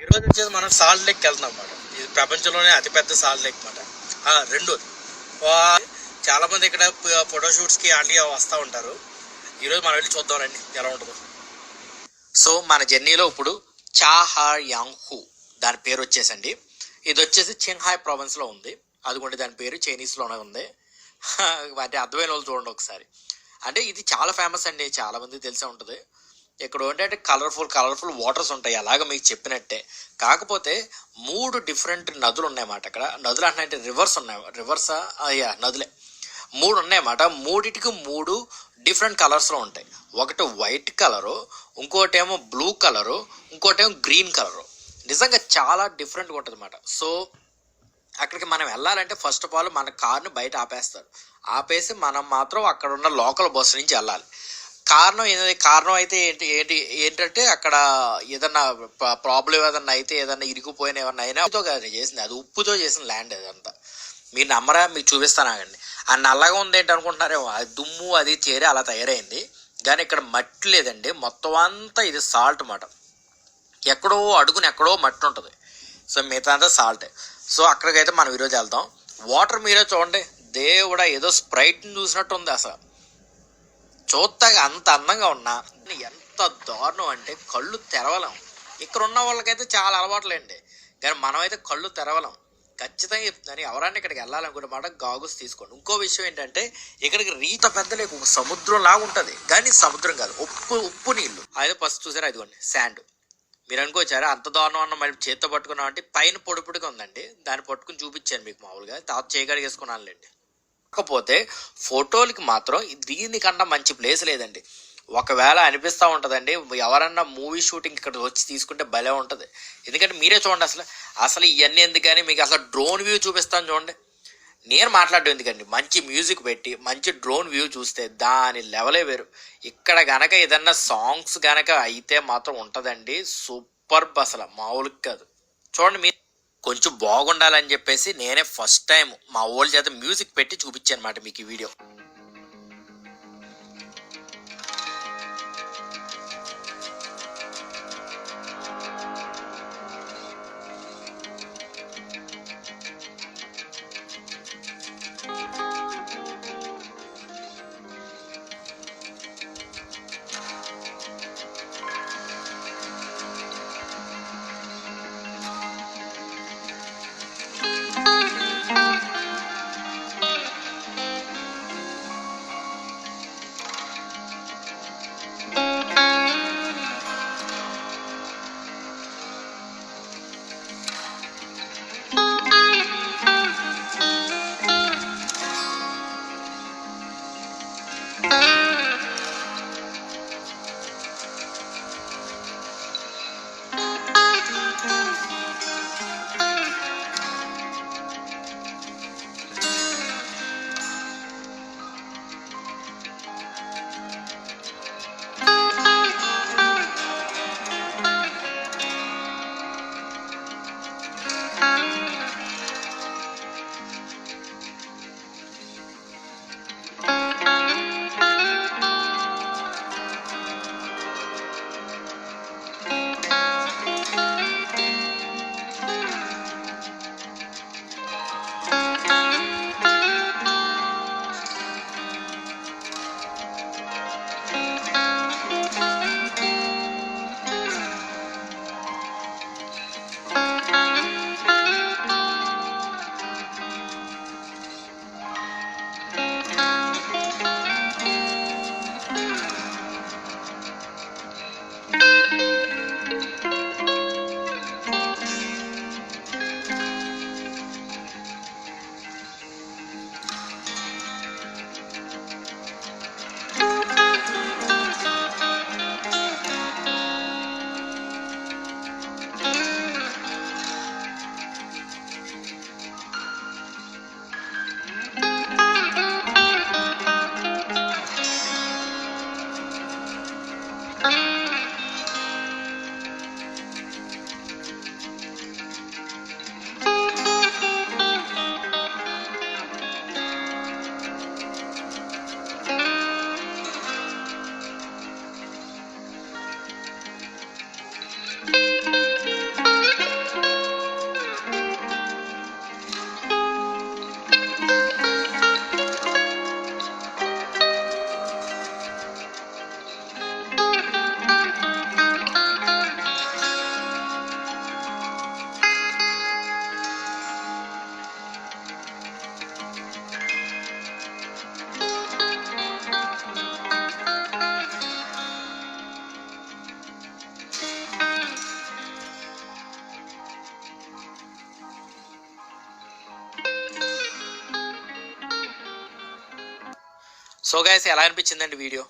ఈరోజు వచ్చేసి మనం సాల్ట్ లేక్కి వెళ్తున్నాం అన్నమాట. ఇది ప్రపంచంలోనే అతిపెద్ద సాల్ట్ లేక్ అన్నమాట. రెండోది చాలా మంది ఇక్కడ ఫోటోషూట్స్కి అట్లా వస్తూ ఉంటారు. ఈరోజు మనం వెళ్ళి చూద్దాం రండి ఎలా ఉంటుందో. సో మన జర్నీలో ఇప్పుడు చాహాయాంగ్హు దాని పేరు వచ్చేసండి. ఇది వచ్చేసి చెంహాయ్ ప్రావిన్స్లో ఉంది. అదిగోండి దాని పేరు చైనీస్లోనే ఉంది. అంటే అర్థమైన వాళ్ళు చూడండి ఒకసారి. అంటే ఇది చాలా ఫేమస్ అండి, చాలా మందికి తెలిసే ఉంటుంది. ఇక్కడ ఏంటంటే కలర్ఫుల్ వాటర్స్ ఉంటాయి అలాగ మీకు చెప్పినట్టే. కాకపోతే 3 డిఫరెంట్ నదులు ఉన్నాయన్నమాట. అక్కడ నదులు అంటే రివర్స్ ఉన్నాయి. రివర్సా అయ్యా నదులే 3 ఉన్నాయన్నమాట. 3టికి 3 డిఫరెంట్ కలర్స్లో ఉంటాయి. ఒకటి వైట్ కలరు, ఇంకోటేమో బ్లూ కలరు, ఇంకోటేమో గ్రీన్ కలరు. నిజంగా చాలా డిఫరెంట్గా ఉంటుంది అన్నమాట. సో అక్కడికి మనం వెళ్ళాలంటే ఫస్ట్ ఆఫ్ ఆల్ మన కార్ని బయట ఆపేస్తారు. ఆపేసి మనం మాత్రం అక్కడ ఉన్న లోకల్ బస్సు నుంచి వెళ్ళాలి. కారణం అయితే ఏంటంటే అక్కడ ఏదన్నా ప్రాబ్లం ఏదన్నా అయితే, ఏదన్నా ఇరిగిపోయిన ఏమన్నా అయినా చేసింది. అది ఉప్పుతో చేసిన ల్యాండ్ అదంతా. మీరు నమ్మరా, మీకు చూపిస్తాను ఆగండి. ఆ నల్లగా ఉంది ఏంటి అనుకుంటున్నారేమో, అది దుమ్ము అది చేరి అలా తయారైంది. కానీ ఇక్కడ మట్టి లేదండి, మొత్తం అంతా ఇది సాల్ట్ అన్నమాట. ఎక్కడో ఎక్కడో మట్టి ఉంటుంది. సో మిగతా అంతా సాల్ట్. సో అక్కడికైతే మనం ఈరోజు వెళ్తాం. వాటర్ మీరే చూడండి, దేవుడా ఏదో స్ప్రైట్ని చూసినట్టు ఉంది. అసలు చూస్తాగా అంత అందంగా ఉన్నా ఎంత దారుణం అంటే కళ్ళు తెరవలేం. ఇక్కడ ఉన్న వాళ్ళకైతే చాలా అలవాట్లేండి, కానీ మనమైతే కళ్ళు తెరవలేం. ఖచ్చితంగా చెప్తున్నాను, ఎవరైనా ఇక్కడికి వెళ్ళాలనుకుంటే మాట గాగుల్స్ తీసుకోండి. ఇంకో విషయం ఏంటంటే ఇక్కడికి రీత పెద్ద లేక ఒక సముద్రం లాగా ఉంటుంది, కానీ సముద్రం కాదు, ఉప్పు నీళ్ళు. అదే ఫస్ట్ చూసారా, ఇదిగోండి శాండ్. మీరు అనుకోవచ్చారా అంత దారుణం అన్న మరి చేత్తో పట్టుకున్నాం అంటే పైన పొడిగా ఉందండి, దాన్ని పట్టుకుని చూపించాను మీకు మామూలుగా. తర్వాత చేయగలిగేసుకున్నానులేండి. కాకపోతే ఫోటోలకి మాత్రం దీనికన్నా మంచి ప్లేస్ లేదండి. ఒకవేళ అనిపిస్తూ ఉంటుందండి, ఎవరన్నా మూవీ షూటింగ్ ఇక్కడ వచ్చి తీసుకుంటే భలే ఉంటుంది. ఎందుకంటే మీరే చూడండి, అసలు ఇవన్నీ ఎందుకని మీకు అసలు డ్రోన్ వ్యూ చూపిస్తాను చూడండి. నేను మాట్లాడడం ఎందుకండి, మంచి మ్యూజిక్ పెట్టి మంచి డ్రోన్ వ్యూ చూస్తే దాని లెవలే వేరు. ఇక్కడ గనక ఏదన్నా సాంగ్స్ గనక అయితే మాత్రం ఉంటుందండి సూపర్. అసలు మామూలుగా కాదు. చూడండి, మీరు కొంచెం బాగుండాలని చెప్పేసి నేనే ఫస్ట్ టైం మా ఓల్డ్ చేత మ్యూజిక్ పెట్టి చూపించాను అన్నమాట మీకు ఈ వీడియో. సో గైస్ ఎలా అనిపించిందండి వీడియో?